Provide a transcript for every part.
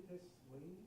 test 喂。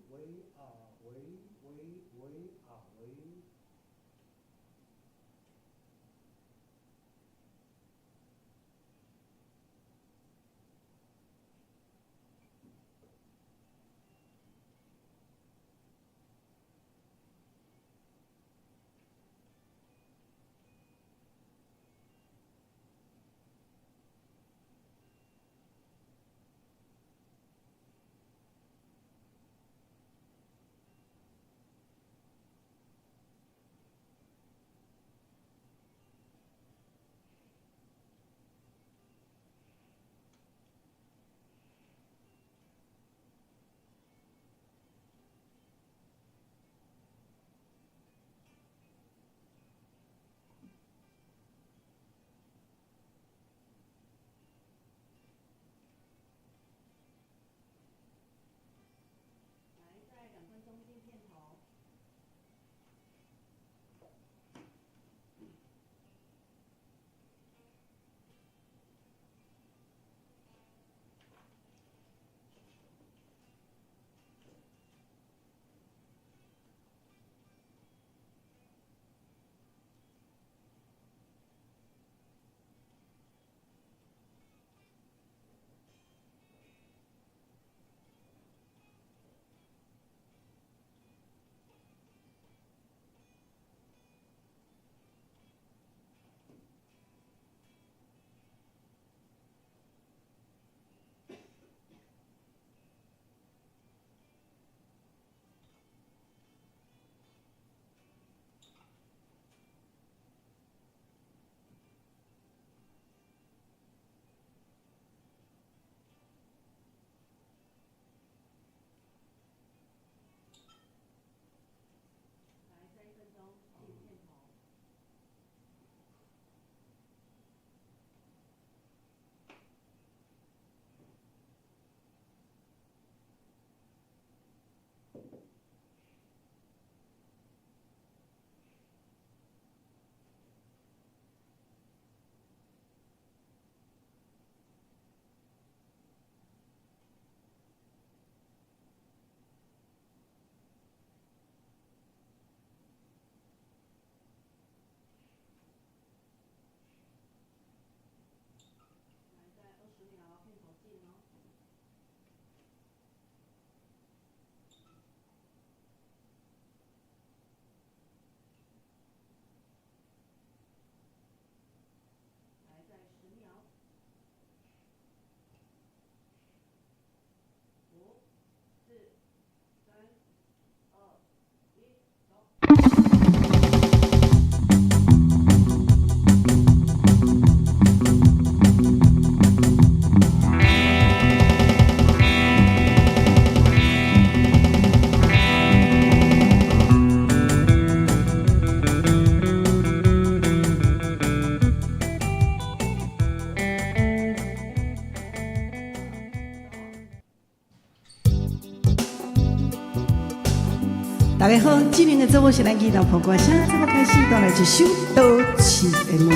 大家好，今年的节目是咱儿童播歌声，节目开始带来一首《多情的玫瑰》，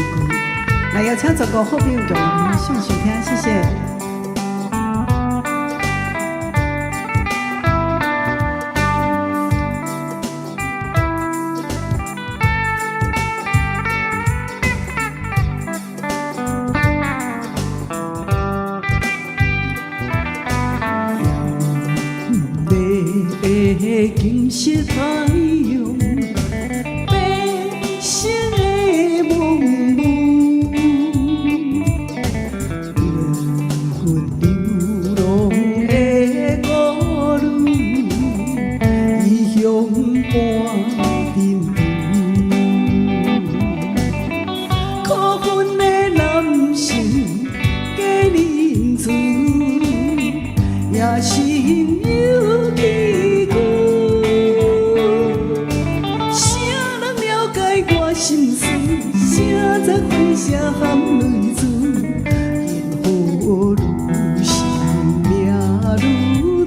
来邀请全国好朋友共同欣赏听，谢谢。金色太阳，白色的梦梦，灵魂流浪的孤女，异乡伴阵阵，可恨的男性假仁慈，也心有气。心事，声在飞声含泪珠，幸福愈是命愈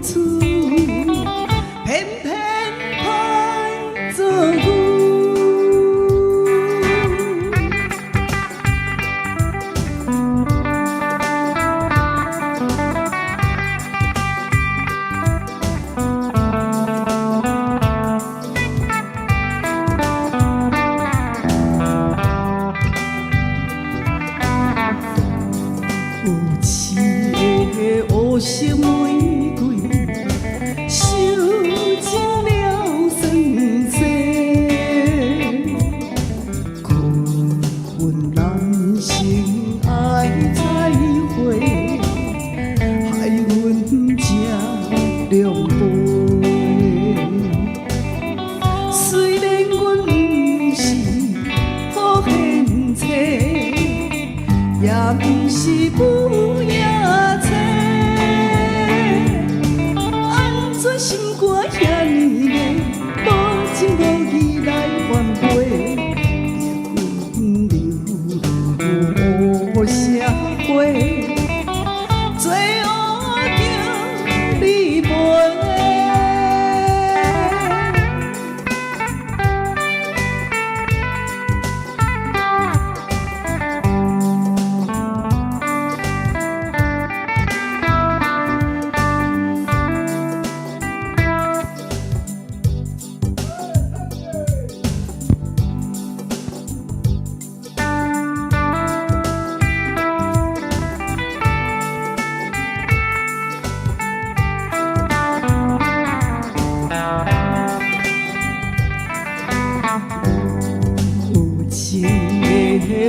粗，偏偏歹做牛。心爱再会，害阮这两杯。虽然阮不是好贤妻，也不是母爷妻，安怎心肝遐尼累，无情无义来反背。社会最后叫你陪。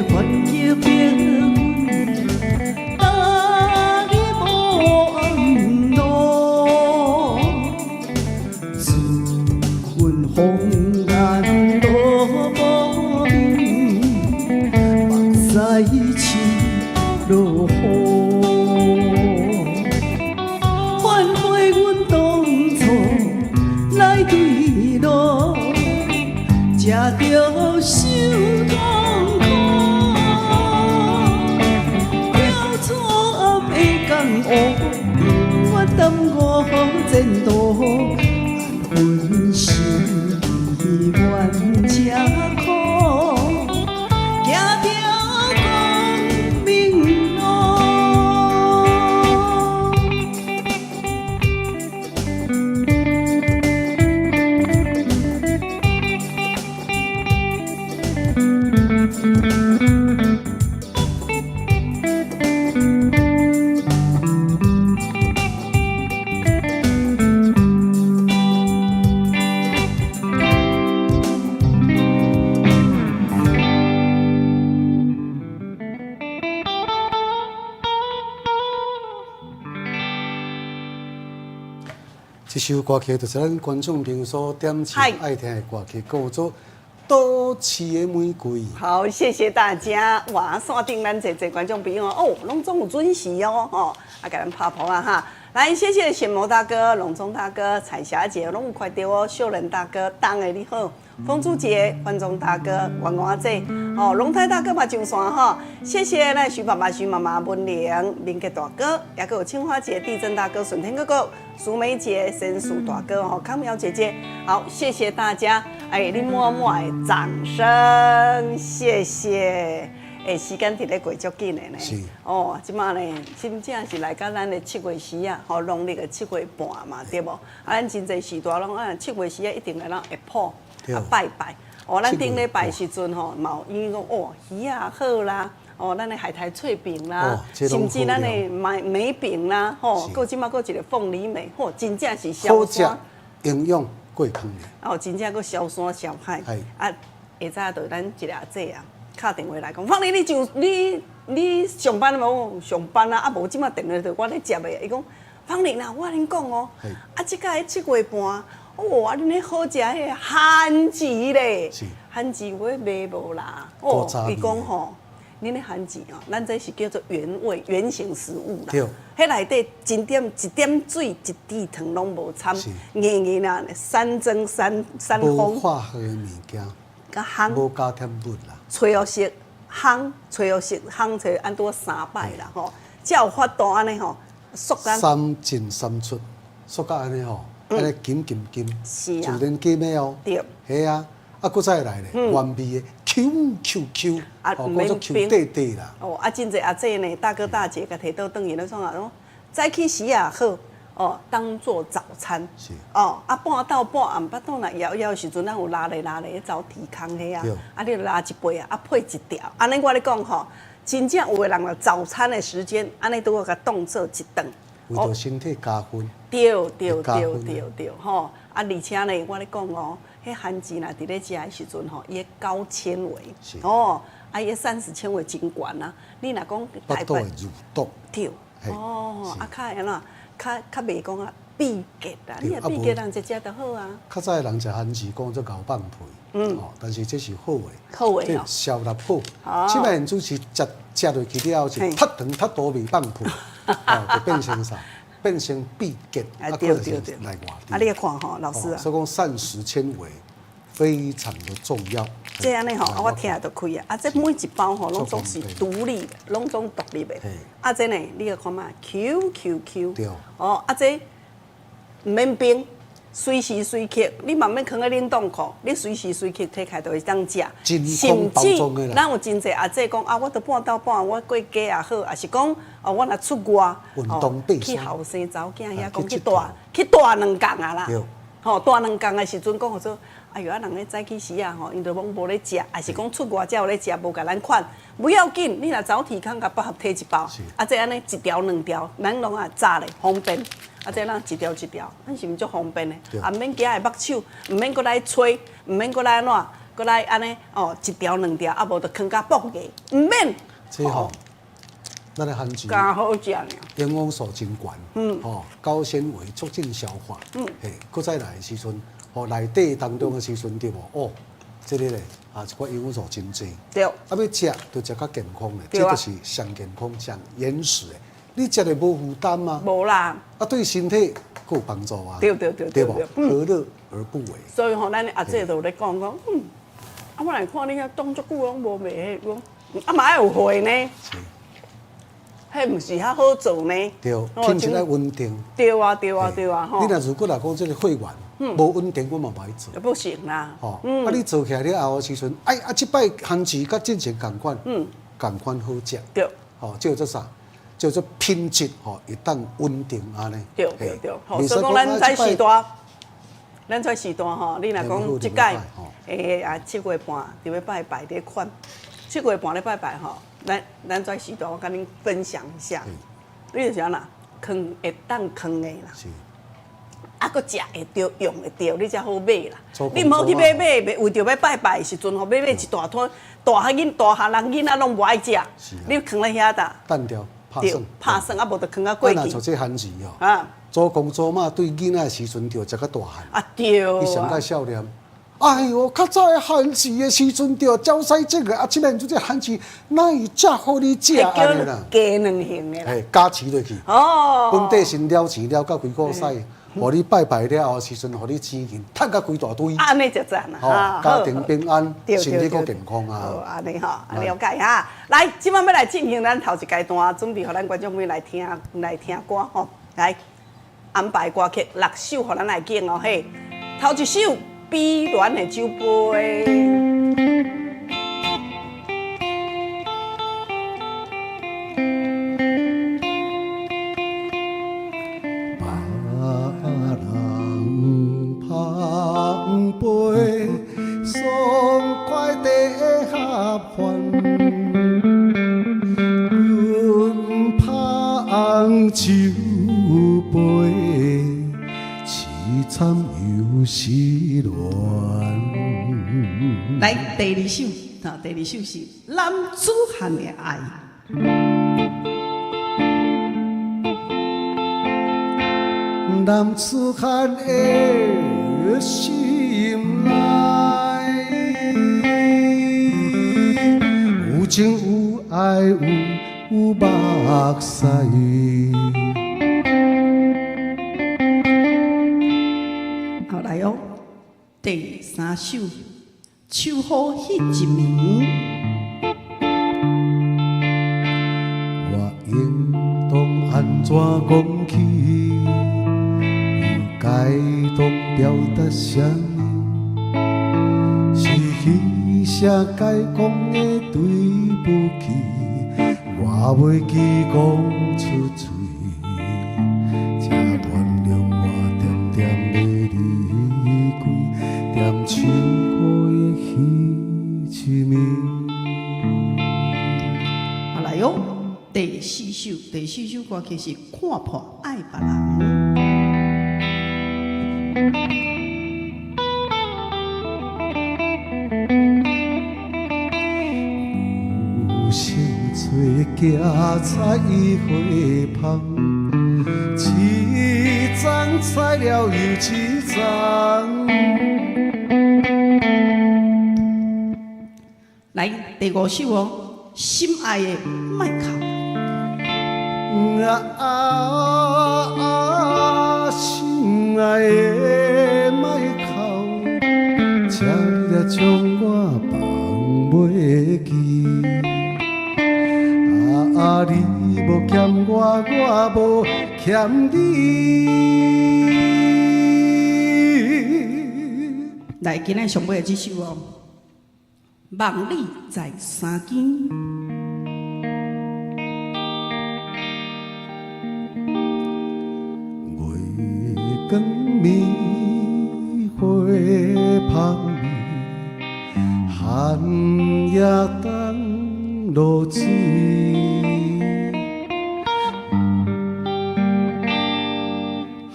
反叫兵，大义无安乐，自阮红颜多无命，目屎似落雨，反悔阮当初来对路，才着受痛苦。永远耽误前途，阮是冤家苦，行着光明路。这首歌曲就是咱观众朋友所点唱爱听的歌曲，叫做《倒刺的玫瑰》。好，谢谢大家。哇，线顶咱这观众朋友哦，拢总有准时哦，吼，啊，给咱拍拍啊哈。来，谢谢显谋大哥、龙忠大哥、彩霞姐，拢有快到哦。秀仁大哥，当的你好。风珠姐、观众大哥、王娃姐，哦，龙太大哥嘛上线哈，谢谢咱徐爸爸、徐妈妈、文玲、明杰大哥，也有青花姐、地震大哥、顺天哥哥、苏梅姐、申树大哥、哦，康苗姐姐，好，谢谢大家，哎，你默默的掌声，谢谢。诶，时间伫咧过足紧的呢。是。哦，即马呢，真正是来到咱的7月时啊，吼，农历的7月半嘛，对无？啊，咱真侪时代拢7月时啊，一定来咱下坡啊拜拜。哦，咱顶礼拜时阵吼，嘛有因讲哦，鱼啊好啦，哦，咱的海苔脆饼啦，甚至咱的梅饼啦，吼，搁即马搁一个凤梨梅，吼，真正是好食、营养、过康的。哦，真正搁消山消海。啊，下早就咱一阿姐啊。敲电话来讲，放你你上班无？上班啊，啊无即马电话就我咧接的。伊讲，放你啦，我恁讲哦，啊，即个7月半，哦，啊，恁咧好食迄个番薯咧，番薯我买无啦。哦，伊讲吼，恁咧番薯哦，咱这是叫做原味原形食物啦。对。迄内底一点水一滴糖拢无掺，硬硬啊，三蒸三烘。无化学的物件。甲烘。无加添物啦。吹学式烘，吹学式烘者按多3摆啦吼，才有法度安尼吼，缩干。3进3出，缩到安尼吼，安尼紧，是啊，自然紧的哦。对。系啊，啊，搁再来咧，原味的 Q， 啊，哦，叫做 Q 底底啦。哦，啊，真侪阿姐呢，大哥大姐甲摕倒转去咧，创啊讲，早起时也好。哦，当做早餐。是。哦，啊，半到半暗捌倒若枵的时阵，咱有拉咧走提康迄啊。啊，你拉一杯啊，啊配一条。安尼我咧讲吼，真正有的人了早餐的时间，安尼都要甲当做一顿。为着身体加分。对，吼。啊，而且呢，我咧讲哦，迄番薯啦，伫咧食的时阵吼，伊的高纤维是哦，啊，伊的膳食纤维真悬啊。你若讲腹肚会入肚，对，嘿哦，是啊，较安怎，较袂讲啊闭结啦，对你若闭结人食食就好啊。较早的人食番薯讲做牛放屁，哦，但是这是好的，这好的哦消力好。哦即摆主是食落去了后是嘿太长太多未放屁，哦，就变成啥？变成闭结，啊可能是对对对来外地。啊，你看吼，老师啊，所以讲膳食纤维非常的重要。这安尼吼，啊，我听下就开啊。啊，这每一包吼，拢做总是方便独立的，拢总独立的嘿。啊，这呢，你个看嘛，QQQ。对哦，啊，这毋免冰，随时随刻，你慢慢放在冷冻库，你随时随刻摕开就会当食。真空包装的啦咱有真济阿姐讲啊，我都半斗半，我过家也好，也是讲哦，我若出外，运动背去酸后生查某囝遐讲去佚去大2工啊啦对。吼，大2工的时阵讲说，哎哟，啊人咧早起时啊吼，因都拢无咧食，还是讲出外才有咧食，无甲咱款，不要紧，你若早起康甲百合摕一包是，啊这安尼1条2条，咱拢啊炸咧方便，啊这咱1条1条，咱是毋是足方便的？对啊，毋免夹的目睭，毋免搁来吹，毋免搁来安怎，搁来安尼哦1条2条，啊无就囥甲爆硬，毋免。这吼，咱的番薯刚好食尔。营养素真悬，吼，高纤维促进消化，嘿，搁再来的时阵，吼内底当中的时阵对无？哦，这个咧啊，一个营养素真济。对。啊，要食就食较健康的，对啊这就是上健康、上原始的。你食的无负担吗？无啦。啊，对身体佫有帮助啊。对对对对对无？对何乐而不为？所以吼，咱阿姐就咧讲，啊，我来看你遐动足久拢无卖迄，讲啊嘛要有货呢，是，迄毋是较好做呢。对，哦品质要稳定。对啊，对啊，对啊，吼你，若如果来讲这个会员无稳定，我嘛袂做。不行啦。吼，啊，你做起来了后的时阵，哎啊，即摆番薯甲之前共款，共款好食。对吼，叫做啥？叫做品质吼，会当稳定安尼。对对对，吼，嘿所以讲咱在时段，咱在时段吼，你若嘿好讲即就拜届吼7月半伫要拜拜咧款，7月半咧拜拜吼，咱在时段我甲恁分享一下，你就是安啦，坑会当坑的啦。是，啊，搁食会着，用会着，你才好买啦做。你毋好去买，为着要拜拜的时阵吼，买一大摊，大汉人囡仔拢无爱食是啊，你放咧遐搭，单调拍对算，，拍算啊，无就放啊过去我若做这番薯吼，啊做公做妈对囡仔的时阵着食较大汉，啊对伊上啊个笑脸。哎呦，较早的番薯的时阵着招西这个，啊，即摆做这番薯，哪会遮好你食会安尼啦？加2型的啦。嘿，加持落去，哦，本地先了钱了到规个使，互你拜拜了后时阵，互你钱银趁甲规大堆，安尼就赞啦，吼，家庭平安，对身体对对佫健康好，啊。安尼吼，了解哈。来，即摆要来进行咱头一阶段，准备互咱观众朋友来听歌吼。来安排歌曲6首，互咱来敬哦嘿。头一首《碧蓝的酒杯》。人捧杯，爽快地合欢。阮捧酒杯，凄惨又是乱。来，第二首，第二首是男子汉的爱。男子汉的心内，有情有爱有目屎。好来哦，第三首，秋好迄一暝。我应当安怎讲起？又该当表达啥物？是迄声该讲的对不起，我袂记讲出嘴。请原谅我点点的离开，点唱好的迄一暝。好来哟，第四首歌曲是《看破爱别人》。荠菜花芳，一丛菜了又一丛。来第5首哦，心爱的麦哭。心爱的莫哭，请你来将我放袂记。你无欠我，我无欠你。来，今仔上尾的这首哦，梦里在山间。光暝花香味，寒夜冬露水，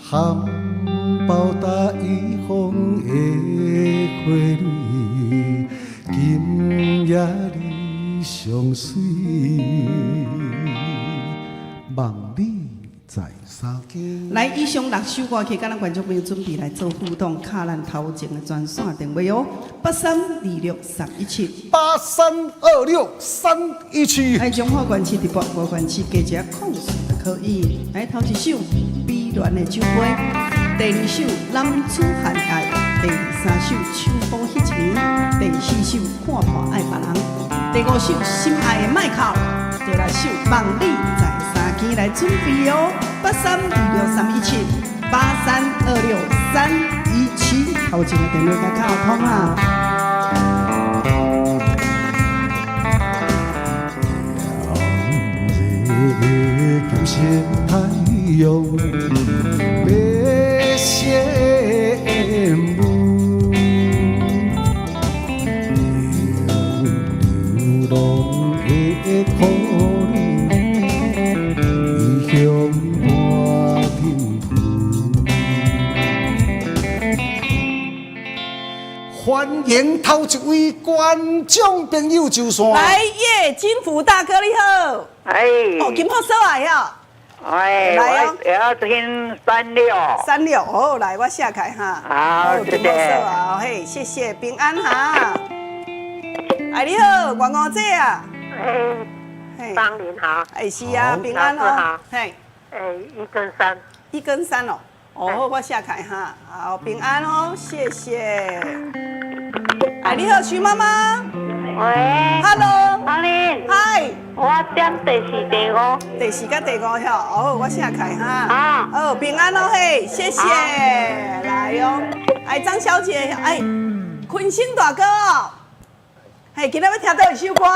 含苞待放的花蕊，今夜你上水，梦里在山间。来，以上6首歌曲，甲咱观众朋友准备来做互动，卡咱头前的专线电话哦，83263117。83263117。来，中华县市伫北五县市加一个控诉就可以。来，头一首美恋的酒杯，第2首男子汉爱，第3首秋风迄一年，第4首看破爱别人，第5首心爱的麦哭，第6首梦里在山间。来准备哦，83263178326317，头前的电话甲较通啊。金星太阳，白线舞，流浪的苦路，异乡伴天父。欢迎头一位观众朋友就线。来，叶金福大哥你好。哎，哦，金炮手啊呀！哎，来哦我要听36。36哦，来我下开哈。好，谢金炮手谢。啊，嘿，谢谢平安哈。哎，你好，我五姐啊。哎，嘿，芳林好。哎是啊，平安老师好哦。嘿哎，1跟3。 ，1跟3哦。哦，我下开哈。好，平安哦，谢谢。哎，你好，徐妈妈。喂。Hello。芳林。嗨。我点第4、第5。第4甲第5吼，哦，我下开哈。啊。哦，平安哦嘿，谢谢。来哦，哎，张小姐，哎，坤星大哥哦，嘿，今仔要听到一首歌。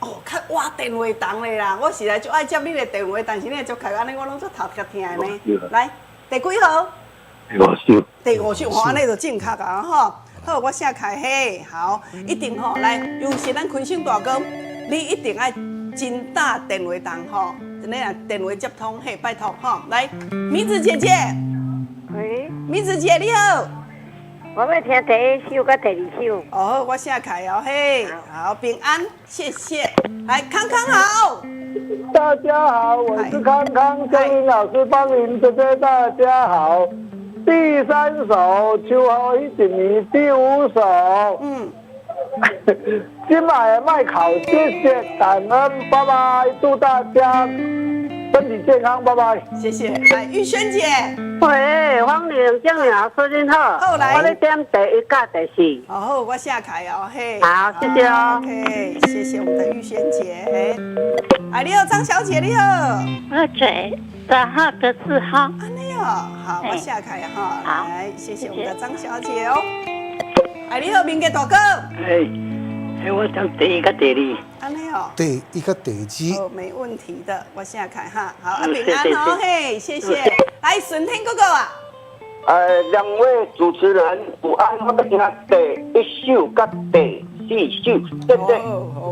哦，较哇电话筒的啦，我实在就爱接你的电话，但是你足开安尼，我拢做头壳听的呢。来，第几号？第5首，吼，安尼就正确啊吼。好，我写开嘿，好，一定吼，来，尤其咱坤星大哥，你一定爱真打电话筒吼，真诶啊，电话接通嘿，拜托吼，来，米子姐姐，喂。米子姐你好。我要听第1首甲第2首。哦，我写开哦嘿，好，平安，谢谢。来，康康好。大家好，我是康康，江林老师帮您姐姐大家好。第3首《秋后一一年》，第5首。今晚麦考，谢谢，感恩，拜拜，祝大家身体健康，拜拜。谢谢。来，玉萱姐。喂，芳林，江林老师您好。好来我咧点第1甲第4。哦，好，我写开哦嘿。好，谢谢哦。 OK， 谢谢我们的玉萱姐。哎，你好，张小姐，你好。我嘴3号的4号。安尼哦，好，我下开哈。好来，谢谢我们的张小姐哦。哎，你好，明杰大哥。我讲第1甲第2。安尼哦。第1甲第2。哦，没问题的，我下开哈。好，啊，嗯平安哦，嘿，谢谢。来，顺天哥哥啊。2位主持人午安，我要听第1首甲第4首，谢谢，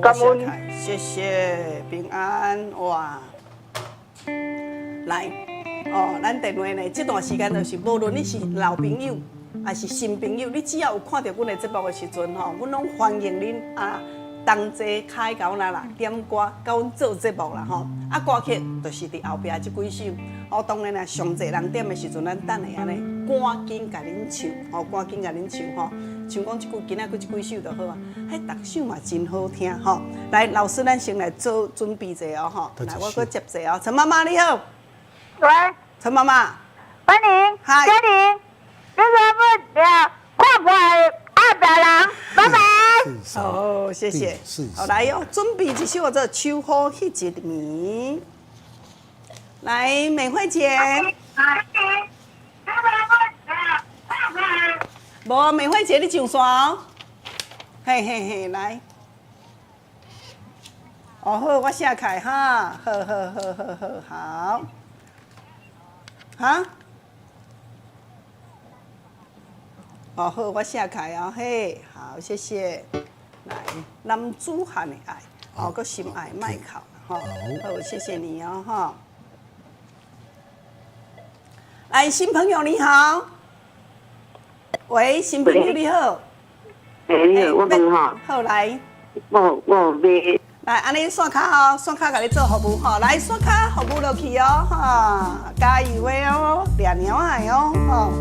感恩。谢谢平安哇。来，哦，咱电话呢，这段时间就是无论你是老朋友，也是新朋友，你只要有看到阮的节目的时阵吼，阮拢欢迎恁同齐开甲阮啦点歌，甲阮做节目啦吼。歌曲就是伫后壁即几首。当然啦，上侪人点的时阵，咱等下安尼赶紧甲恁唱，赶紧甲恁唱吼。像讲即句今仔即几首就好啊，逐首嘛真好听吼。来，老师，咱先来做准备者哦吼。来，我搁接者哦。陈妈妈你好。喂。陈妈妈。欢迎。嗨。家庭，你说不了，快快200人，拜拜。好，谢谢。好，来哦，准备一首叫做《秋雨迄一暝》。来，美惠姐。无，美惠姐你上线哦。嘿嘿嘿，来。哦好，我写开哈，好。哈？哦好，我写开啊，嘿，好，谢谢。来，男子汉的爱，个心爱麦考，好，谢谢你哦，哈。来，新朋友你好。喂，新朋友你好。我问哈。好来。我袂。来，安尼线卡哦，线卡甲你做服务吼，来线卡服务落去哦，哈，加油的哦，抓鸟仔哦，吼。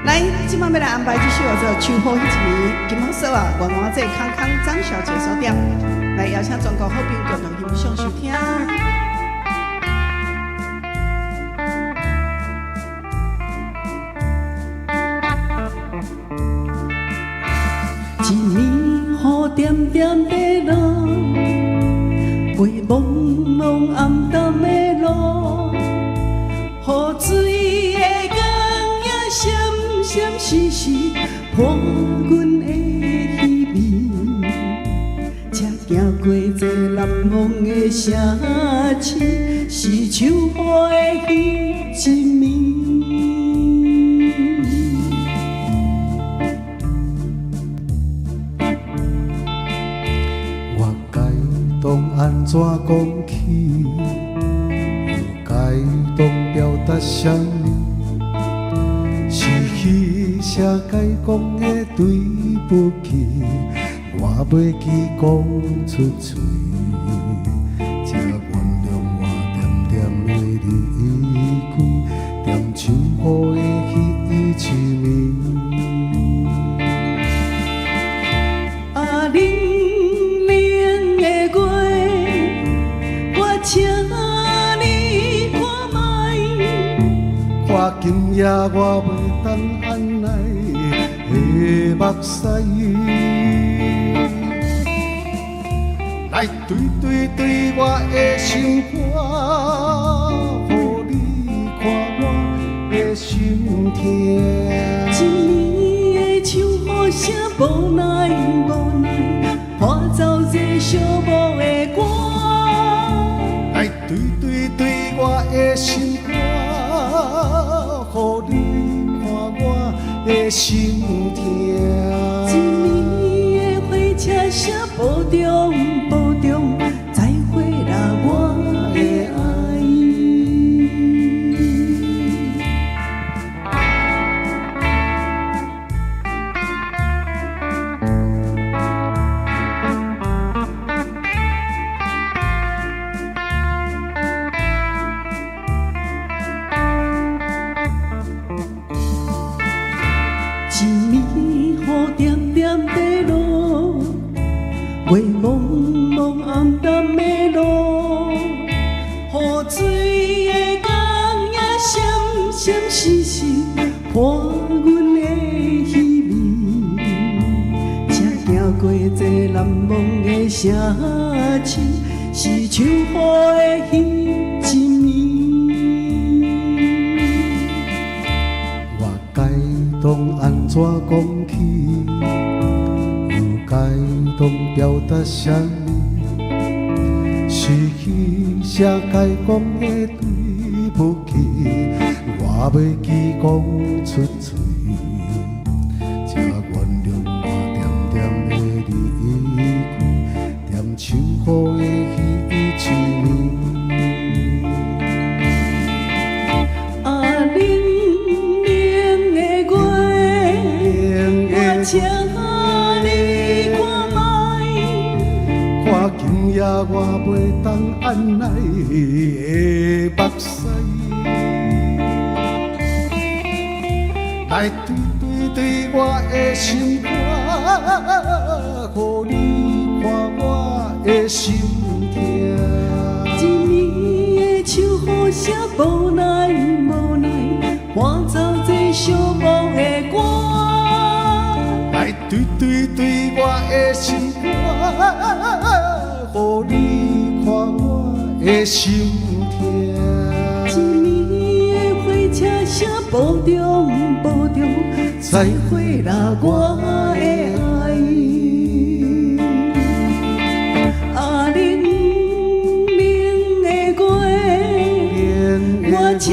来，今晚要来安排这首叫做《秋雨迄一暝》，金毛嫂啊，圆圆这康康张小姐所点，来邀请全国好朋友共同欣赏收听。一暝雨点点地落，陪茫茫暗淡的路，雨水的光也闪闪烁烁，破阮的希望。才行过这难忘的城市，是秋雨的迄一暝。安怎讲起？又该当表达啥物？是彼写该讲的对不起，我袂记讲出嘴，才原谅我点点的离开，点像雨的迄一暝。今夜我袂当按捺的目屎，来对我的心肝，予你看我的心痛。一暝的秋雨声无奈，伴奏这寂寞的歌，来对我的心肝。予你看我的心痛，一暝的火车声保重，再会啦，我的爱。为茫茫暗淡的路，雨水的光也闪闪烁烁，破阮的希望。才行过这难忘的城市，是秋雨的迄一暝。我该当安怎讲起？该当表达啥物？是彼写该讲的对不起，我袂记讲出嘴，才原谅我点点的离开，点像雨的迄一暝。冷请你看卖。看今夜我袂当按捺的目屎，来对我的心肝，互你看我的心痛。一暝的秋雨声无奈无奈，伴奏这寂寞的歌。来对我的心肝，互你看我的心痛。一暝的火车声保重保重，再会啦我的爱。啊，冷冷的月，我请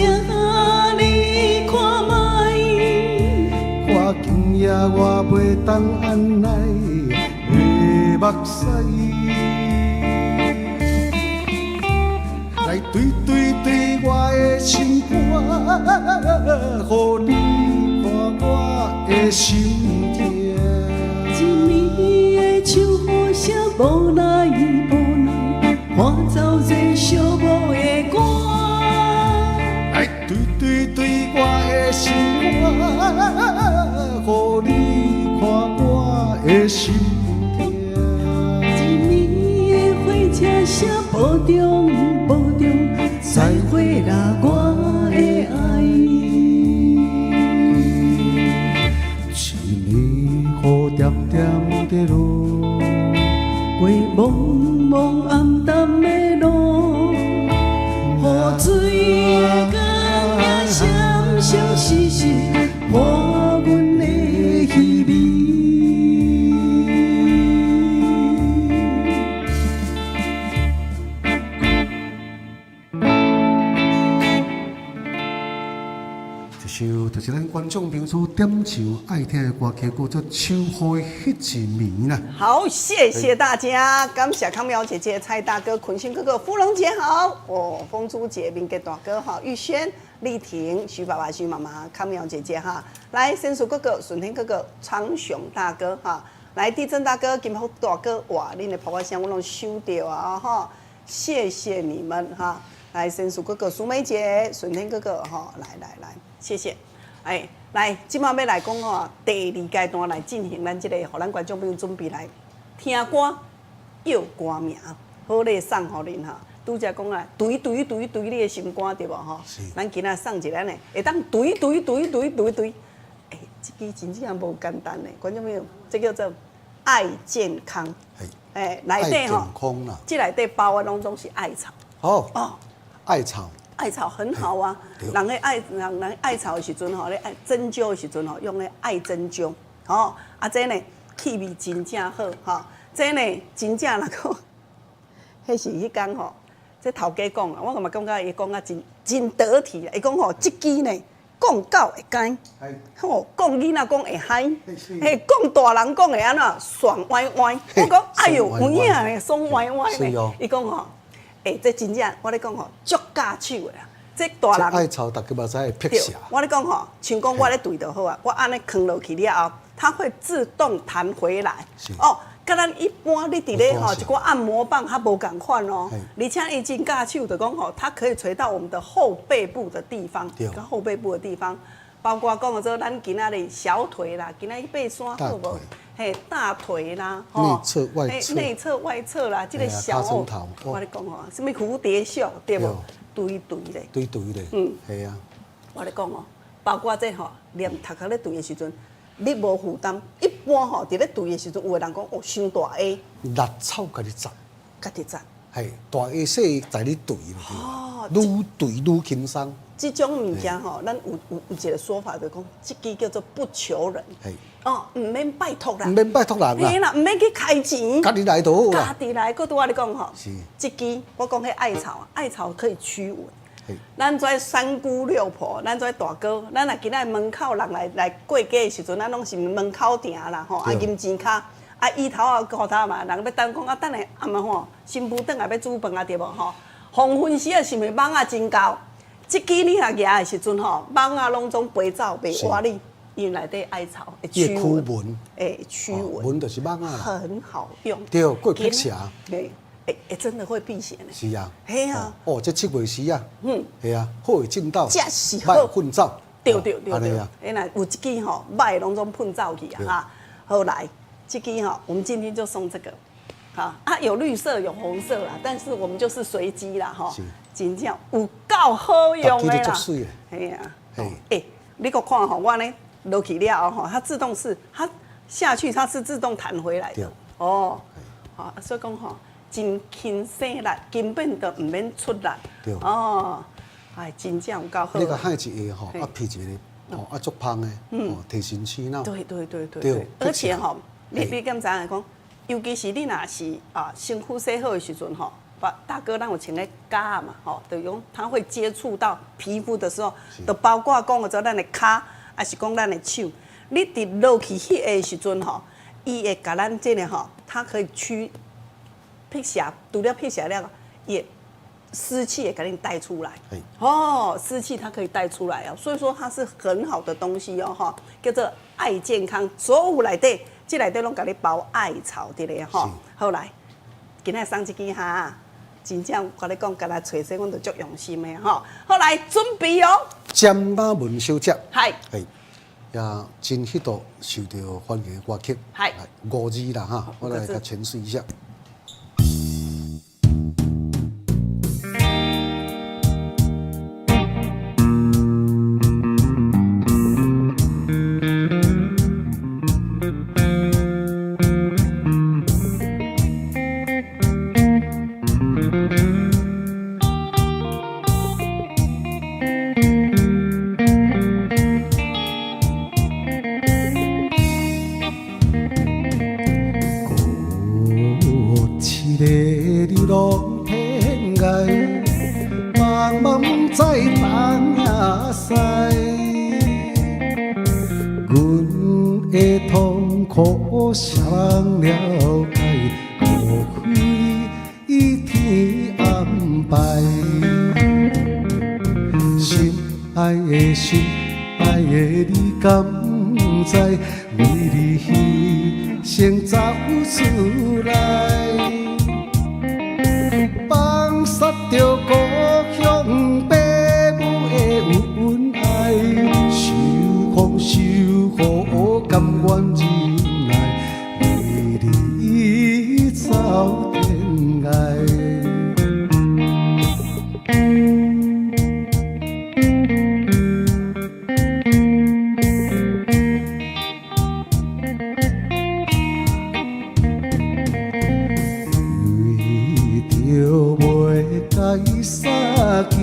你看卖。看今夜我袂当按捺的目屎，来对我的心肝，互你看我的心痛。一暝的秋雨声无奈无奈，伴奏这寂寞的歌。来对我的心肝，互你看我的心痛。一暝的火车声保重保重，再会啦我的爱。一暝雨点点在落，过茫茫暗淡的路，雨水的光也闪闪烁烁，伴阮的稀微。就是咱观众朋友所点唱爱听的歌曲，叫做《秋雨迄一暝》啦。好，谢谢大家，感谢康苗姐姐、蔡大哥、坤勋哥哥、芙蓉姐好，风珠姐、明给大哥好，玉轩、丽婷、徐爸爸、徐妈妈、康苗姐姐哈，来申叔哥哥、顺天哥哥、昌雄大哥哈，来地震大哥、金福大哥，哇，恁的跑歌声我拢收到啊哈，谢谢你们哈，来申叔哥哥、苏梅姐、顺天哥哥哈，来，谢谢。哎，来，即马要来讲吼，第二阶段来进行咱即个，互咱观众朋友准备来听歌、要歌名，好咧送互恁哈。拄则讲啊，对你的心肝对无吼？咱今仔送一个呢，会当对。哎，这支真正无简单呢，观众朋友，这叫做爱健康。哎，内底吼，这内底包的拢总是艾草。哦，艾草。艾草很好啊，人艾草的时阵吼，咧爱针灸的时阵吼，用咧艾针灸，吼这呢气味真正好，吼这呢真正来讲，迄是迄天吼，这头家讲啊，我感觉伊讲啊真得体，伊讲吼，这支呢讲狗会惊，吼讲囡仔讲会嗨，嘿讲大人讲会安怎爽歪歪，我讲哎哟有影呢，爽歪歪呢，伊讲吼。这真正我咧讲吼，足架手的啦。这大人艾草大家嘛知会辟邪。我咧讲吼，像讲我咧对就好啊，我安尼放落去了后，它会自动弹回来。哦，甲咱一般你伫咧吼一个按摩棒，它无共款哦。而且伊真架手就讲吼，它可以垂到我们的后背部的地方，跟后背部的地方，包括讲做咱今仔日小腿啦，今仔日背山好无？嘿，大腿啦，内侧、外侧，内侧、外侧啦，这个小哦，我咧讲吼，什么蝴蝶袖对无？对咧，对咧，系啊。我咧讲哦，包括这吼，连头壳咧对的时阵，你无负担。一般吼，伫咧对的时阵，有个人讲哦，伤大 A， 辣草家己摘，系大 A 细在你对咯，愈对愈轻松。这种物件吼，咱有一个说法，就讲，这支叫做不求人。哦，唔免拜托啦，嘿啦，唔免去开钱，家己来就好啦。家己来，搁拄我咧讲吼，这支我讲迄艾草，艾草可以驱蚊。咱跩三姑六婆，咱跩大哥，咱若今仔门口人来过街的时阵，咱拢是门口埕啦吼，啊银钱卡，啊伊头啊高头嘛，人要等讲啊，等下暗暝吼，新妇转来要煮饭啊，对无吼？黄昏时啊，是毋是蚊啊真高？这支你若举的时阵吼，蚊啊拢总飞走，袂活你。因内底艾草的叶枯驱蚊，文，驱蚊文就是蠓啊，很好用。对，过辟邪，对，真的会辟邪呢。是啊，嘿啊，这7月时啊，系啊，好会正道，这是好歹混走，对，安尼啊，那有一支吼，歹拢总喷走去啊哈。后来这支吼，我们今天就送这个，好啊，有绿色有红色啦，但是我们就是随机啦哈。真正有够好用的啦，嘿啊，你个看吼，我呢落去了吼，它自动是它下去它是自动弹回来的哦，好，所以讲吼。真轻省力，根本就唔免出力。对。哦，真正有够好。你个海一下吼，啊配一个吼，啊足芳的，提神醒脑。对。对。而且吼，你敢知影讲，尤其是你若是身躯洗好的时阵吼，大哥咱有穿咧甲嘛，吼，就用它会接触到皮肤的时候，就包括讲做咱的骹，还是讲咱的手，你伫落去迄个时阵吼，伊会甲咱这个吼，它可以辟邪，除了辟邪了，也湿气也给你带出来。哦，湿气它可以带出来哦，所以说它是很好的东西哦，哈，叫做爱健康。所有内底，这内底拢给你包艾草的咧，哈。后来，今仔送一支哈，真正我跟你讲，跟来找说，阮就足用心的哈。后来准备哦，尖马文小姐，系，也真迄度受到欢迎的歌曲，5字啦哈，我来甲诠释一下。谁人了解？无非伊天安排。心爱的心，爱的你敢知？为你牺牲走出来，放杀着故乡父母的恩爱，受风受雨甘愿忍耐。走天涯，为着袂甲相见，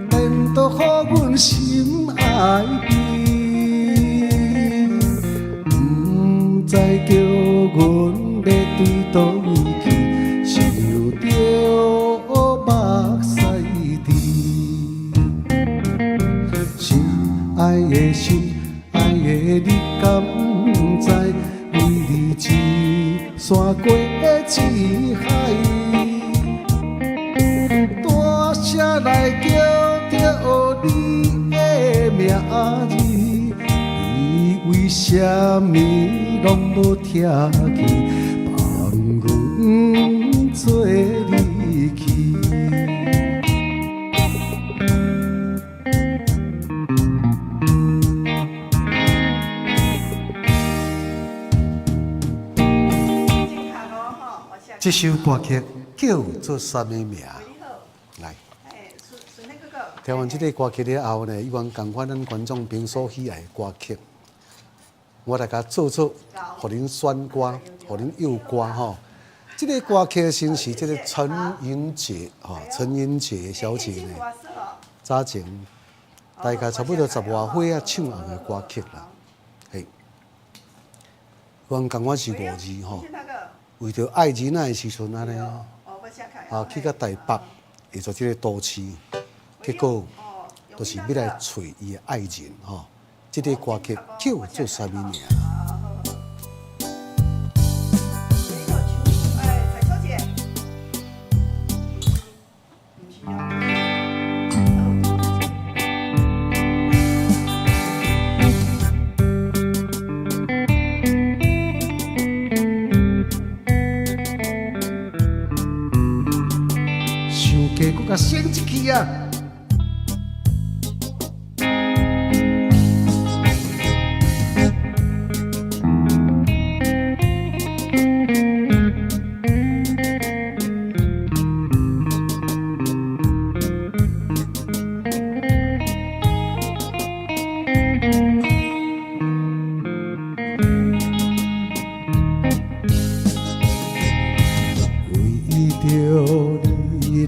颠倒予阮心爱变，不知叫阮。要对倒位去，受着目屎滴。心爱的心，爱的你敢知？为你一山过一海，大声来叫着你的名字，你为什么拢无听见？做离去，这首歌曲叫做什么名？来，听完这个歌曲了后呢，希望同款咱观众朋所喜爱的歌曲，我来甲做，互恁选歌，互恁佑歌吼。这个歌曲的先是这个陈英杰陈英杰小姐呢，早前大概差不多10外岁啊唱红的歌曲啦，嘿，阮讲我是5字吼，为着爱人的时阵安尼去到台北，会做这个都市，结果就是要来找伊的爱人吼，这个歌曲叫做啥物名？甲升一去啊！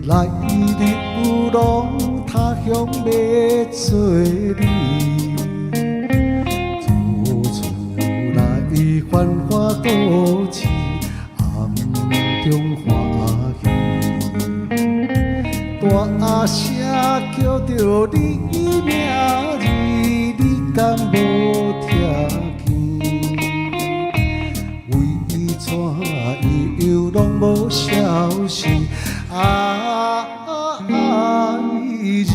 来日有路，他乡要做你，做出来繁华都市，暗中欢喜。大声叫着你名字，你敢无听见？为怎又拢无消息？爱情。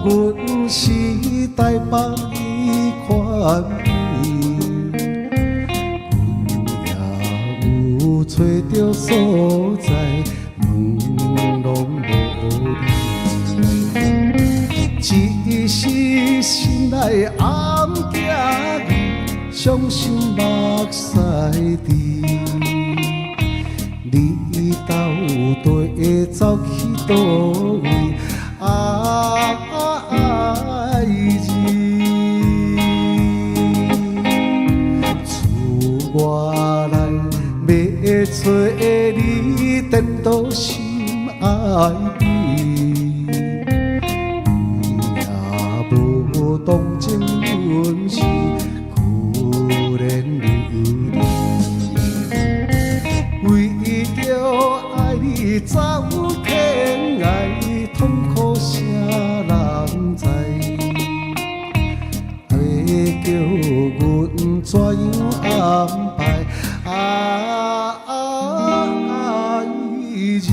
阮是台北的款面，阮也有找着所在，问拢无你。一时心内暗惊你，伤心目屎滴。你到底走去倒位？爱情，厝外来要找你，颠倒心爱你，也无当真阮是可怜流离，为着爱你走天涯，痛苦啥人知？叫阮怎样安排？爱情。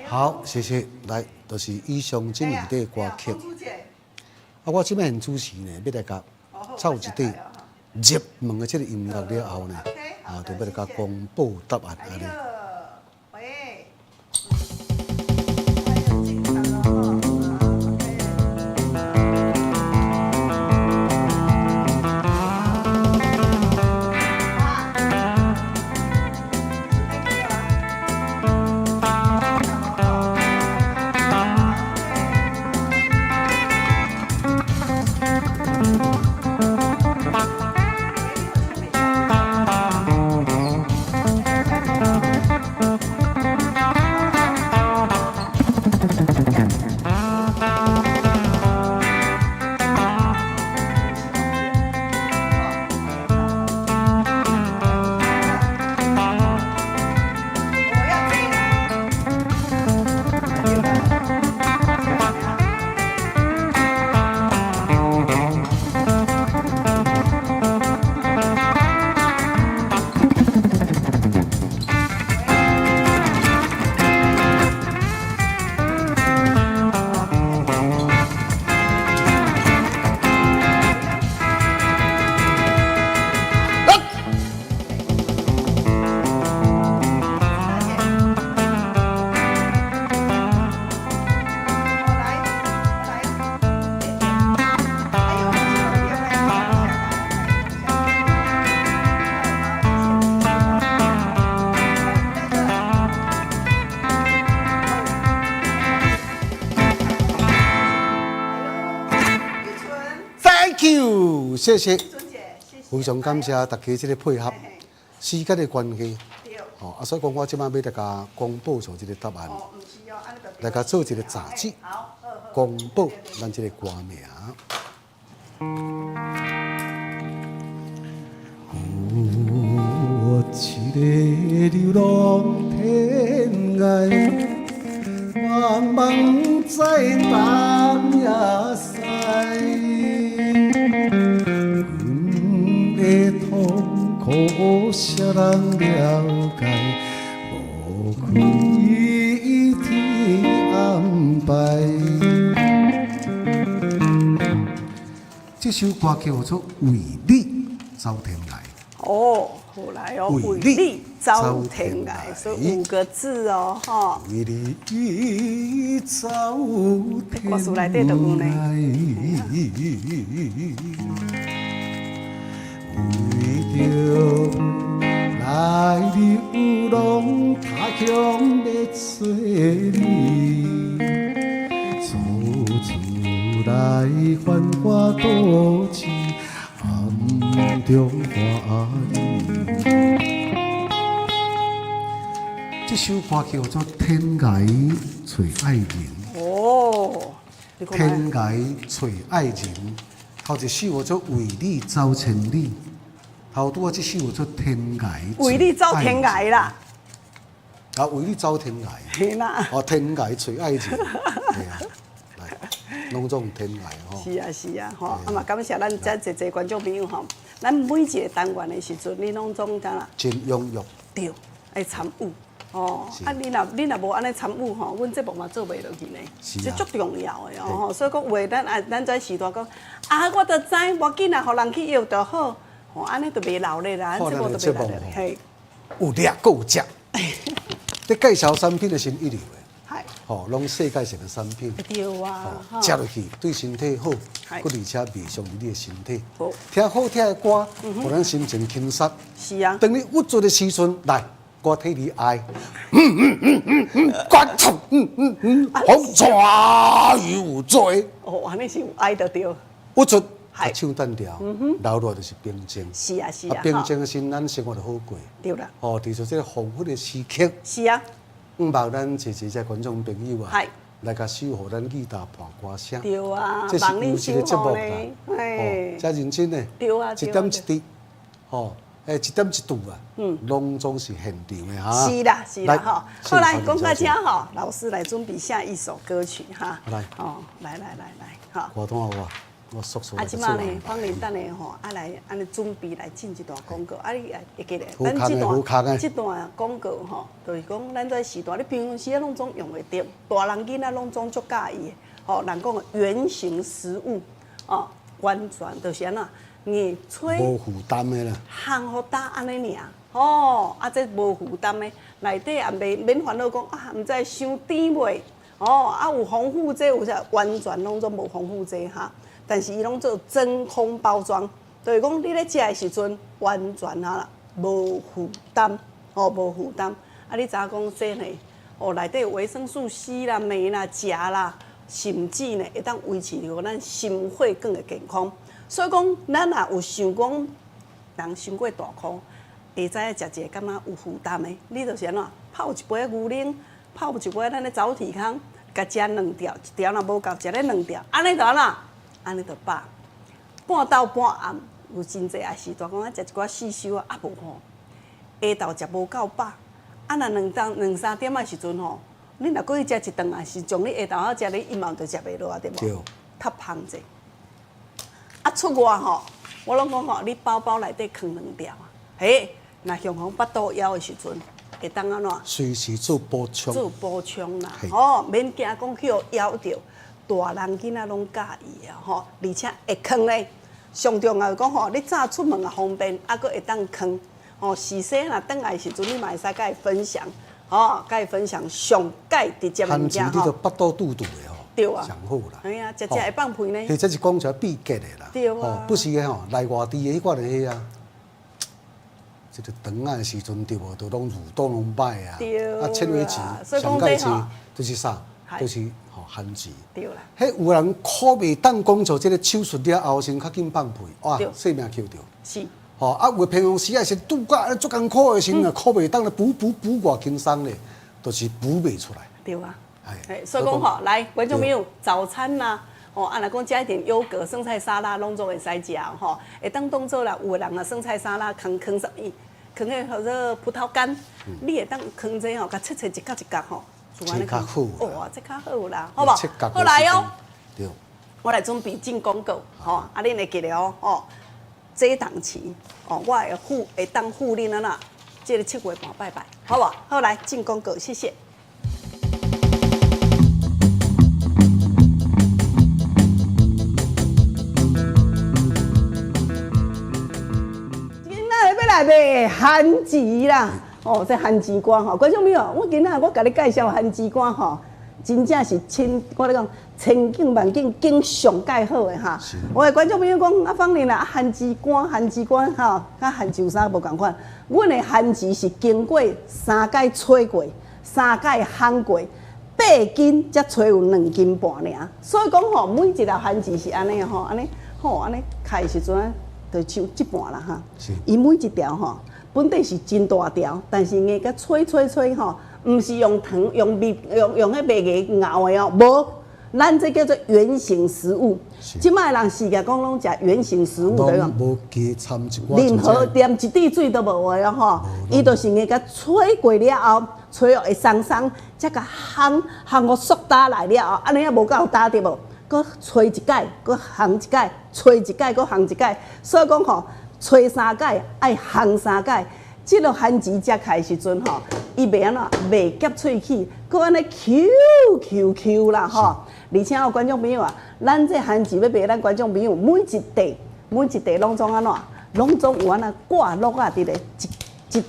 好，谢谢。来，就是以上这两块歌曲。我这边主持呢，要来甲插有一段热门的这个音乐了后呢，就要来甲公布答案安尼。喂。谢谢。非常感谢大家这个配合，时间的关系，哦，所以讲我即摆要大家公布出这个答案，大家做一个杂志，公布咱这个歌名。我一个流浪天涯，茫茫在东野西，阮的痛苦谁人了解？无开天安排。这首歌叫做《为你走天涯》。哦，好来哦，为你走天涯，所以5个字哦，哈。为你走天歌词内底就有呢。为着来流浪他乡的做你，处处来繁华都市。暗中欢喜，这首歌叫做《天涯找爱人》。哦，天涯找爱人，头一首叫做《为你走千里》，后拄啊这首叫做《天涯》。为你走天涯啦。啊，为你走天涯。是啦。哦，天涯找爱人，系啊，来，拢总天涯吼。是啊是啊，吼，啊嘛感谢咱这侪观众朋友吼，咱每一个单元的时阵，你拢总怎啦？真踊跃。对，爱参与。哦，啊，你若无安尼参与吼，阮节目嘛做袂落去呢，这足重要的哦。吼，所以讲话咱在时代讲，啊，我都知，无紧啊，互人去摇就好，吼，安尼就袂闹咧啦，咱节目都袂闹咧，嘿。有掠够食，在介绍产品的先一流的，系，吼，拢世界性的产品，对啊，食落去对身体好，佮而且味上你的身体，好，听好听的歌，互咱心情轻松。是啊，当你郁卒的时阵，来。我替你爱，我操，好抓有罪。哦，安尼是有爱得着。郁卒，把手单调，留落就是平静。是啊是啊，平静的心，咱生活就好过。对啦。哦，伫做这个丰富的时刻。是啊。望咱谢谢这观众朋友啊，係来甲守护咱义大伴歌声。对啊，这是优质的节目啦，哦，真认真的。对啊，一点一滴，哦。一点一度啊，拢总是现场的哈。是啦，是啦，哈。后来讲到这哈，老师来准备下一首歌曲哈。来，哦，来，哈。我等下我速速。啊，即马呢，方林等下吼，啊来安尼准备来进一段广告，啊你会记得，咱这段广告吼，就是讲咱在时代，你平时拢总用会着，大人囡仔拢总足介意的，吼，人讲原形食物，哦，完全就是安怎。硬吹无负担的啦，烘好打安尼尔，哦，啊，这无负担的，内底也免烦恼讲啊，毋知伤甜袂，哦，啊有防腐剂有啥，完全拢做无防腐剂哈，但是伊拢做真空包装，就是讲你咧食的时阵，完全啦无负担，哦，无负担，啊，你知影讲这呢，哦，内底有维生素 C 啦、镁啦、钾啦，甚至呢会当维持着咱心血管的健康。所以讲，咱若有想讲，人伤过大箍，会知影食一个敢若有负担的，你就是安怎泡一杯牛奶，泡一杯咱的走体康，甲食2条，一条若无够，食咧2条，安尼就安怎？安尼就饱。半昼半暗有真济也是，大讲啊食一寡细修啊，无吼，下昼食无够饱，啊若2、3点的时阵吼，你若过去食一顿啊，是从你下昼仔食你1毛就食袂落啊，对无？对。较芳者。啊，出外吼，我拢讲吼，你包包内底放2条啊，嘿，若雄风腹肚枵的时阵，会当安怎？随时做补充。做补充啦，吼，免惊讲去互枵着，大人囡仔拢介意啊，吼，而且会囥咧。上重要讲吼，你早出门也方便，啊，佫会当囥，吼，时势若转来的时阵，你嘛会使甲伊分享，吼，甲伊分享上介直接物件吼。你都腹肚肚肚的吼。对啊，上好啦。哎呀，食会放屁呢。或者是讲出来必结的啦。对啊。不是的吼，来外地的迄款的迄啊，这个长仔的时阵对无，都拢蠕动拢歹啊。对啊。啊，千尾钱上介钱就是啥，就是吼限钱。对啦。迄有人苦袂当讲做这个手术了后，先较紧放屁，哇，性命扣着。是。吼啊，为平常时啊是拄到安尼足艰苦的时候，苦袂当咧补偌轻松咧，都是补袂出来。对啊，所以讲吼，来观众朋友，早餐呐，哦，啊，若讲加一点优格、生菜沙拉，拢总会使食吼。会当当做啦，有的人啊，生菜沙拉放什么？放迄或者葡萄干，你会当放这吼，甲切一角一角吼，这较好。哦，这较好啦，好不好？好来哦。对。我来准备进广告，吼，啊，恁会记得哦，哦，这档期，哦，我会当护恁啊啦，这个7月半拜拜，好不好？好来进广告，谢谢。来卖韩籍啦，哦，这韩籍歌吼，观众朋友，我今仔我甲你介绍韩籍歌吼，真正是我咧讲千景万景景上介好的哈。我的观众朋友讲啊，放你啦，韩籍歌吼，甲韩籍有啥无共款？阮的韩籍是经过3届吹过，3届烘过，8斤才吹有2斤半尔。所以讲吼，每一条韩籍是安尼吼，安尼好安尼开时阵。就像一半啦哈，伊每一条吼，本地是真大条，但是硬甲吹吼，毋是用糖用蜜用迄白牙熬的哦，无，咱这叫做原形食物。即摆人世界讲拢食原形食物对吧？无加掺一寡，任何连一滴水都无的吼，伊就是硬甲吹过了后，吹落会松松，才甲烘互塑打来了后，安尼也无够打对无？搁吹一届，搁烘一届，吹一届，搁烘一届，所以讲吼，吹3届，爱烘3届。即落番薯才开时阵吼，伊袂安怎，袂夹喙齿，搁安尼 Q 啦吼。而且观众朋友啊，咱这番薯要卖咱观众朋友，每一地拢总安怎，拢总有安那挂落啊伫咧，一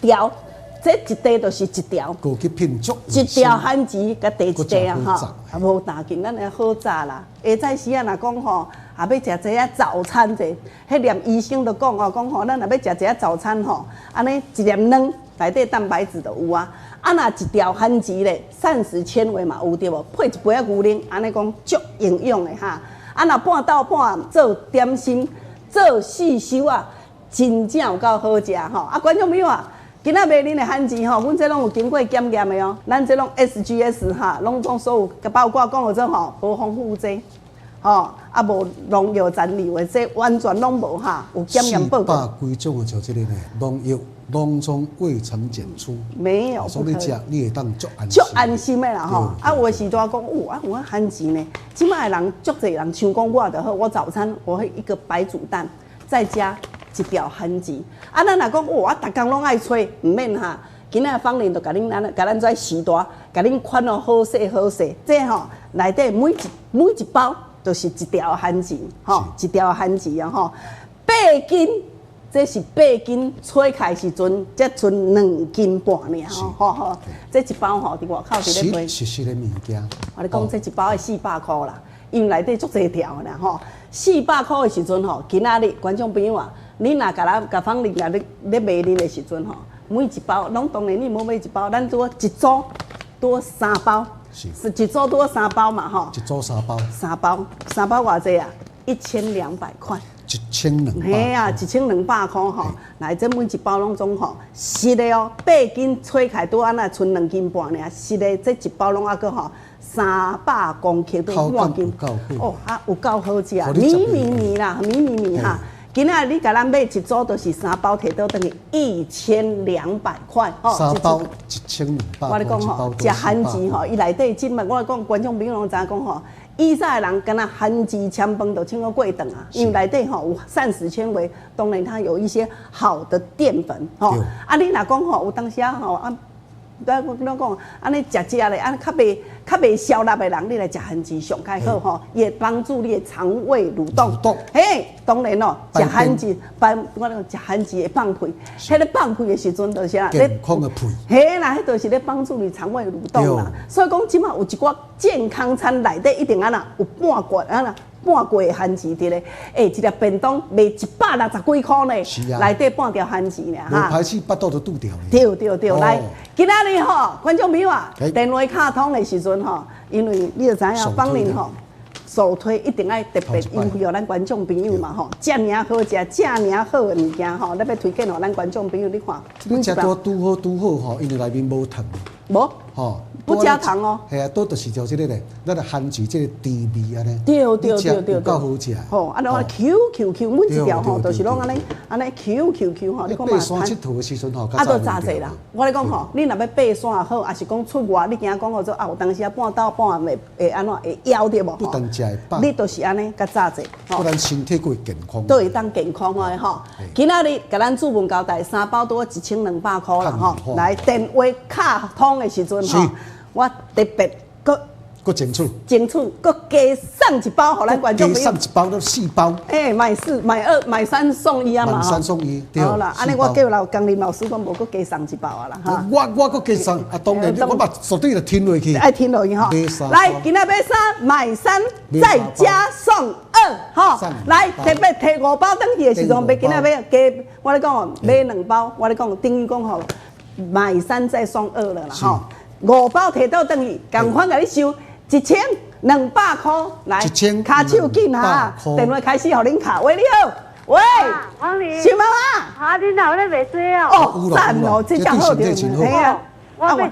条。这一地就是一条，过去品足一条番薯甲第一地啊吼，啊无大紧，咱来好早啦。下早时啊，若讲吼，也要食一下早餐者，迄连医生都讲哦，讲吼，咱若要食一下早餐吼，安尼一粒卵内底蛋白质就有啊。啊，若一条番薯咧，膳食纤维嘛有对无？配一杯牛奶，安尼讲足营养的哈。啊，若半豆半做点心，做四修啊，真正有够好食吼。啊，观众朋友啊。今仔卖恁的番薯吼，阮这拢有经过检验的哦。咱这拢 SGS 哈，拢总所有，包括讲的这吼，无防腐剂，吼，啊无农药残留的，这完全拢无哈，有检验报告。400几种的就这个呢，农药拢总未曾检出。没有。所以你食，你会当足安心。足安心的啦吼，啊有的时阵讲，啊有啊番薯呢，即摆的人足侪人想讲我就好，我早餐我会一个白煮蛋，再加。一条番薯，啊，咱若讲哇，逐工拢爱吹，毋免哈。今仔方面就甲咱跩时大，甲恁款哦好势好势。这吼内底每一包就是一条番薯，吼，一条番薯啊吼，8斤，这是8斤吹开时阵，才剩2斤半尔吼，吼，这一包吼伫外口伫咧卖。实的物件。我咧讲这一包是400块啦，因为内底足侪条啦吼，400块的时阵吼，今仔日观众朋友啊。你若甲放恁甲咧卖恁的时阵吼，每一包拢当然你无买一包，咱多一组多3包，是一组多3包嘛吼。一组3包。3包偌济啊？1200块。1200。嘿啊，1200块吼。来，这每一包拢总吼，实的哦，8斤吹开多安那剩2斤半尔，实的这一包拢还佫吼300公克都半斤。哦，啊有够好食，米啦，米哈。今仔你甲咱买一组，就是3包，摕到等于1200块。3包1200。我咧讲吼，食番薯吼，伊内底真嘛，我讲观众朋友拢知讲吼，以前的人敢若番薯汆饭就请个过顿啊，因为内底吼有膳食纤维，当然它有一些好的淀粉吼。啊，你若讲吼，有当时啊吼啊。我讲，安尼食咧，安较袂消力的人，你来食番薯上介好吼，伊会帮助你的肠胃蠕动。嘿，当然咯，食番薯，我讲食番薯会放屁，迄个放屁的时阵就是啊，健康的屁。嘿啦，迄就是咧帮助你肠胃蠕动啦。所以讲，即马有一寡健康餐内底一定安那有半罐安那。半罐番薯伫咧，一粒便当卖160几块呢，内底半条番薯呢哈。无排气巴肚就拄掉。对，来，今仔日吼，观众朋友啊，电话卡通的时阵吼，因为你就知影，放恁吼，首推一定要特别优惠予咱观众朋友嘛吼，这么好食，这么好的物件吼，咱要推荐予咱观众朋友，你看。你食多拄好吼，因为内面无糖。无。吼。不加糖哦。系啊，都就是叫这个咧，咱的番薯这个甜味安尼。对，够好食。吼，啊，拢 Q，每一条吼，都是拢安尼 Q 吼，你看嘛。爬山佚佗的时阵吼，啊，都炸济啦。我咧讲吼，你若要爬山也好，还是讲出外，你惊讲吼做啊，有当时啊半昼半夜会安怎会枵着无？不但食会饱。你都是安尼，较炸济。不然身体会健康。都会当健康的吼。今仔日甲咱主文交代，3包多1200块啦吼。来电话卡通的时阵吼。我特别搁争取，搁加送一包，互咱观众朋友。加送一包都4包。买2买3送1啊嘛。买3送1，对。好啦，安尼我叫江林老师，我无搁加送一包啊啦哈。我搁加送，啊当然，我把绝对就听落去。爱听落去哈。来，今仔买3买3，再加送2，哈。来，特别摕5包登去的时阵，要今仔要加，我咧讲买2包，我咧讲等于讲吼，买3再送2了啦哈。5包摕到等去，共款甲你收1200块，来，卡手紧哈，电话开始互恁卡，喂你好，喂，黄玲，小猫啊，啊你哪有咧卖水哦？哦，赞哦，这正好着，嘿啊，我买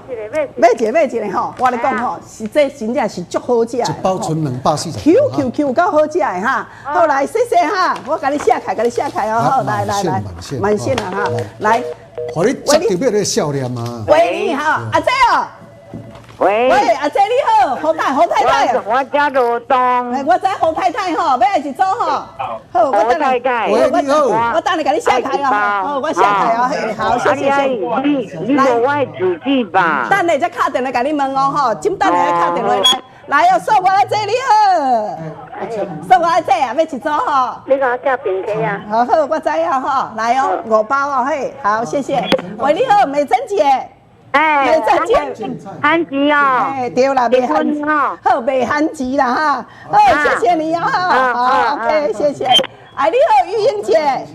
一个吼，我咧讲吼，是这真正是足好食的，一包存240。Q 够好食的哈，好来谢谢哈，我甲你下开哦，好来，满线了哈，来，互你接特别的笑脸嘛。喂，你好，阿姐哦。喂，阿姐你好，侯太太。我叫罗东。我知侯太太吼，要来一组吼。好，我等你。喂，你好。我等你，甲你下台哦。好，我下台哦。嘿，好，谢谢。你无我主机吧？等下再敲电话甲你问哦，吼，今等下敲电话来哦，送我阿姐你好。送我阿姐啊，要一组吼。你甲我叫平客啊？好，我知啊吼，来哦，5包哦，嘿，好，谢谢。喂，你好，美珍姐。哎，韩吉哦，哎，对啦，美韩吉，好，美韩吉啦哈，好，谢谢你哦，好 ，OK， 谢谢。哎，你好，玉英姐，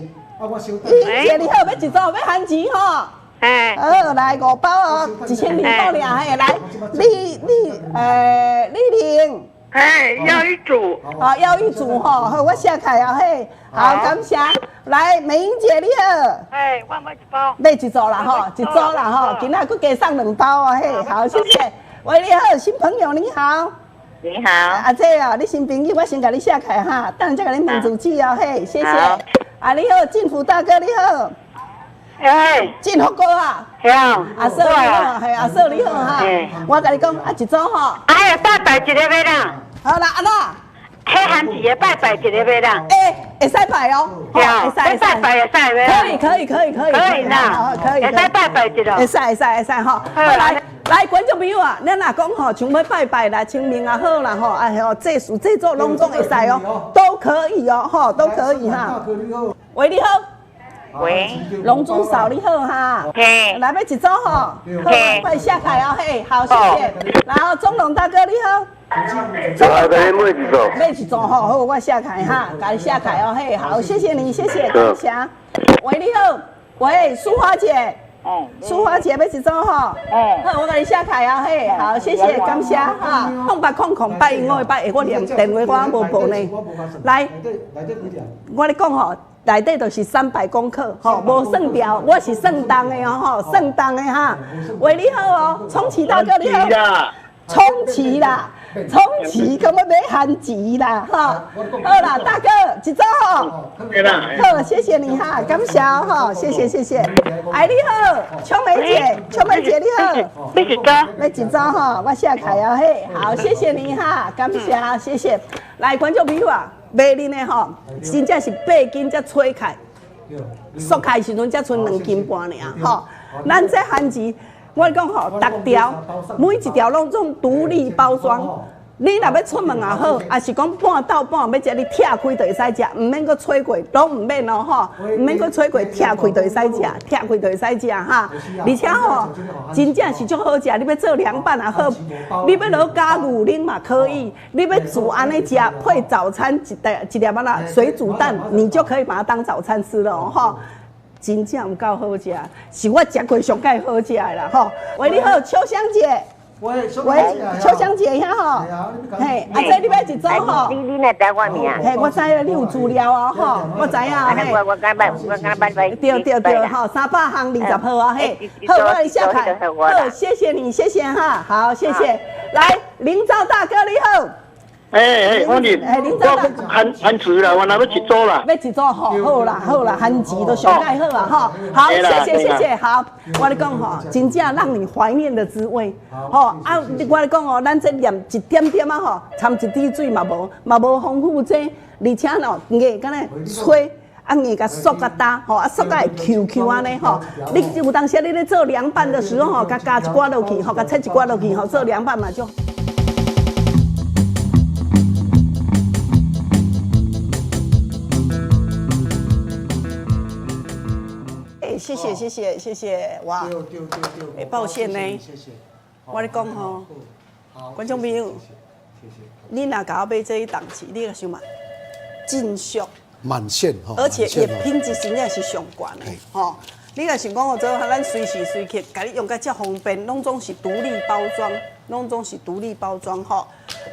玉英姐你好，要一组要韩吉吼，哎，好，来5包哦，1200块俩，嘿，来，丽玲。哎，要一组，好，要一组吼，好，我下开啊，嘿，好，感谢。来，美英姐你好，哎，我买一包，买一组啦吼，一组啦吼，今仔佫加送2包哦，嘿，好，谢谢。喂，你好，新朋友你好，你好，阿姐啊，你新朋友，我先甲你下开哈，等下再甲你问主旨哦，嘿，谢谢。啊，你好，进福大哥你好，哎，进福哥啊，好，阿嫂你好，嘿，阿嫂你好哈，我甲你讲，啊，一组吼，哎呀，拜拜一个要啦，好啦，安怎？迄韩吉的拜拜一个要啦，会使拜哦，会使拜拜会使可以，可以啦，可以，会使拜拜一个，会使哈，好来，观众朋友啊，咱若讲吼，像要拜拜啦、清明啊好啦吼，哎吼，这事这做拢总会使哦，都可以哦，吼，都可以哈。喂，你好。喂，龙珠嫂你好哈，嘿，来要一组吼，好，快下开哦，嘿，好，谢谢。然后钟龙大哥你好。买一组吼，好，我下开哈，甲你下开哦，嘿，好，谢谢你，谢谢，感谢。喂，你好，喂，淑华姐，淑华姐要一组吼，好，我甲你下开啊，嘿，好，谢谢，感谢哈。888因我8我连电话我无报呢。来，我咧讲吼，内底就是300公克，吼，无算掉，我是算重的哦，吼，算重的哈。喂，你好哦，冲奇大哥你好。冲旗啦，冲旗，咁要买韩旗啦，哈，好啦，大哥，一组吼，好，谢谢你哈，感谢哈，谢谢，哎你好，秋梅姐你好，要一组哈，我下开啊嘿，好，谢谢你哈，感谢，谢谢，来观众朋友啊，买恁的吼，真正是8斤才吹开，缩开时阵才剩2斤半尔，吼，咱这韩旗。我讲吼，逐条每一条拢总独立包装。你若要出门也好，也是讲半到半要食，你拆开就会使食，唔免搁吹过，拢唔免哦吼，唔免搁吹过，拆开就会使食，拆开就会使食哈。而且吼，真正是足好食，你要做凉拌也好，你要落加牛奶嘛可以，你要煮安尼食，配早餐一粒啊啦水煮蛋，你就可以把它当早餐吃了哦吼。真正有够好食，是我食过上介好食的啦吼。喂，你好，秋香姐。喂，秋香姐，遐吼，吼，嘿，这你要一组吼。你来知我名？嘿，我知影你有资料啊，吼，我知影。我刚拜。对，好，300行20号啊，嘿，好，我一下看，好，谢谢你，谢谢哈，好，谢谢。来，林兆大哥你好。我哩，我含住啦，我那要一组啦。要一组吼，好啦，含钱都上盖好啊，哈，好，谢谢，好，我跟你讲吼，真正让你怀念的滋味，吼啊，我跟你讲哦，咱这念一点点啊吼，掺一滴水嘛无丰富这，而且喏，硬敢若吹。啊，硬甲缩甲打，吼，啊缩甲会 QQ 安尼吼。你有当时你咧做凉拌的时候吼，甲加一寡落去，吼，甲切一寡落去，吼，做凉拌嘛就。谢谢，哇！抱歉呢，我咧讲吼，观众朋友，你若甲我买这一档期，你个想嘛，真俗，满线哈，而且也品质真正是上悬的吼。你若想讲哦，做咱随时随刻，甲你用甲遮方便，拢总是独立包装吼。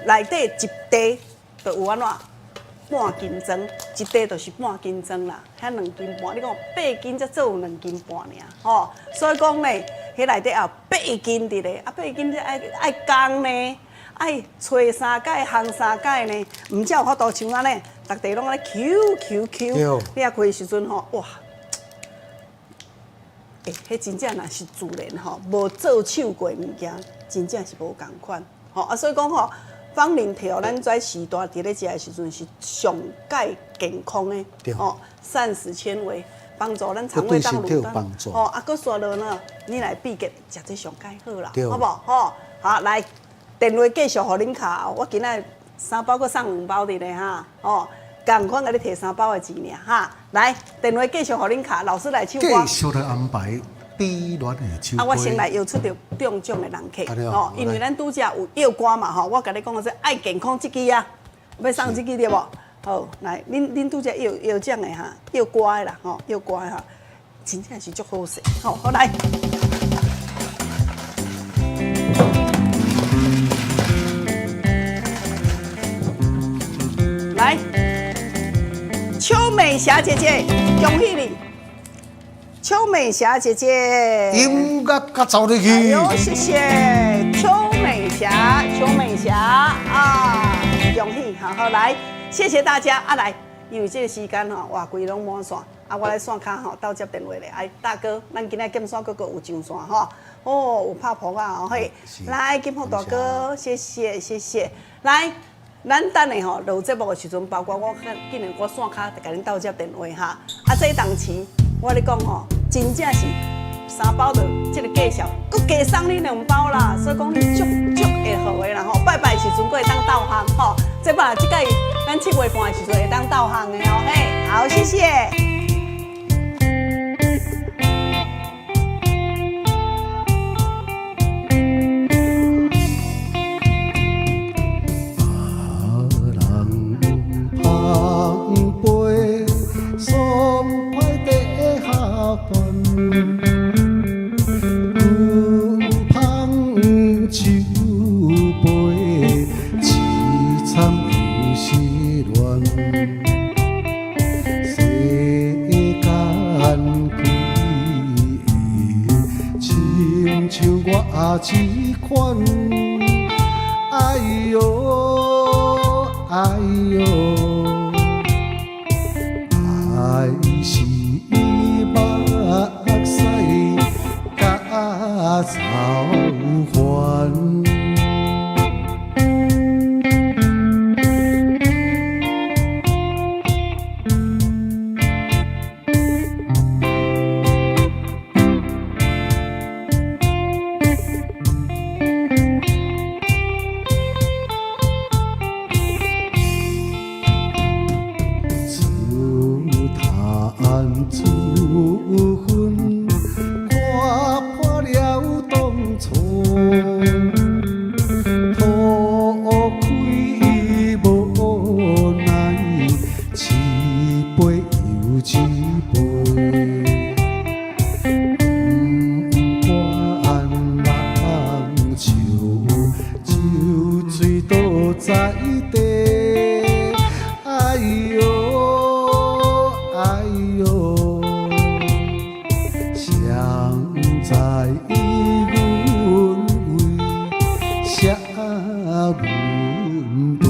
内底一袋就有安怎？半斤装，一袋就是半斤装啦，遐2斤半，你讲8斤才做有2斤半尔，吼，所以讲呢，迄内底也有8斤伫咧，啊8斤这爱工呢，爱找3届烘3届呢，唔才有法度像安尼，逐地拢咧 Q， 你啊开时阵吼，哇，迄真正若是自然吼，无做手过物件，真正是无共款，吼啊，所以讲吼。芳龄条咱在时代伫咧食的时阵是上介健康的，哦，膳食纤维帮助咱肠胃当蠕动，哦，啊，搁刷落呢，你来比较食这上介好啦，好不？吼，好来电话继续互恁卡，我今仔3包搁送2包伫咧哈，哦，共款甲你摕3包的钱尔哈，来电话继续互恁卡，老师来唱歌，继续来安排。美暖的秋啊，我先来邀出着中奖的人客，哦，因为咱拄则有药歌嘛，吼，我甲你讲个说爱健康这支啊，要送这支对无？好，来，恁拄则药奖的哈，药歌的啦，吼，药歌的哈，真正是足好势，好，好来。来，邱美霞姐姐，恭喜你！邱美霞姐姐，音乐甲走入去。哎呦，谢谢邱美霞啊，恭喜，好来，谢谢大家啊来，因为这个时间吼，话规拢满线，啊我来线卡吼倒接电话咧，哎大哥，咱今仔检线哥哥有上线吼，哦有拍婆啊吼嘿，来金福大哥，谢谢，来。咱等下吼录节目的时阵，包括我今日我线卡甲恁倒接电话哈，啊这档期我咧讲吼，真正是3包的这个价小，佮加送你2包啦，所以讲足会好的啦吼，拜拜的时阵佮会当导航吼，这把这个咱7月半的时阵会当导航的哦，嘿，好谢谢。一款，哎呦哎呦，爱是目屎甲草原。在地。哎呦哎呦，谁在阮为写阮地？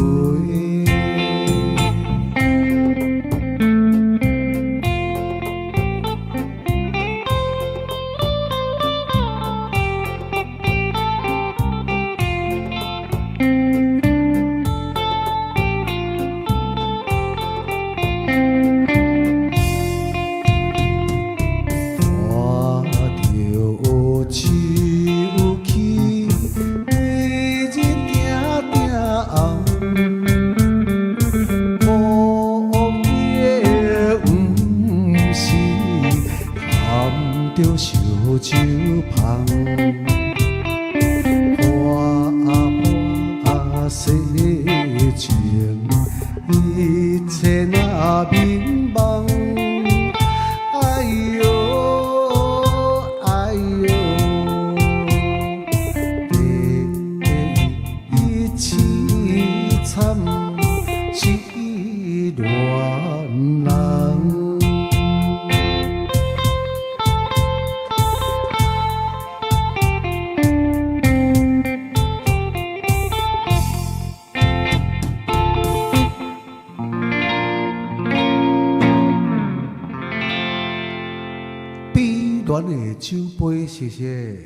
烧酒香，破世情，一切那迷茫。哎呦哎呦，第一凄惨是恋人。暖的酒杯，谢谢。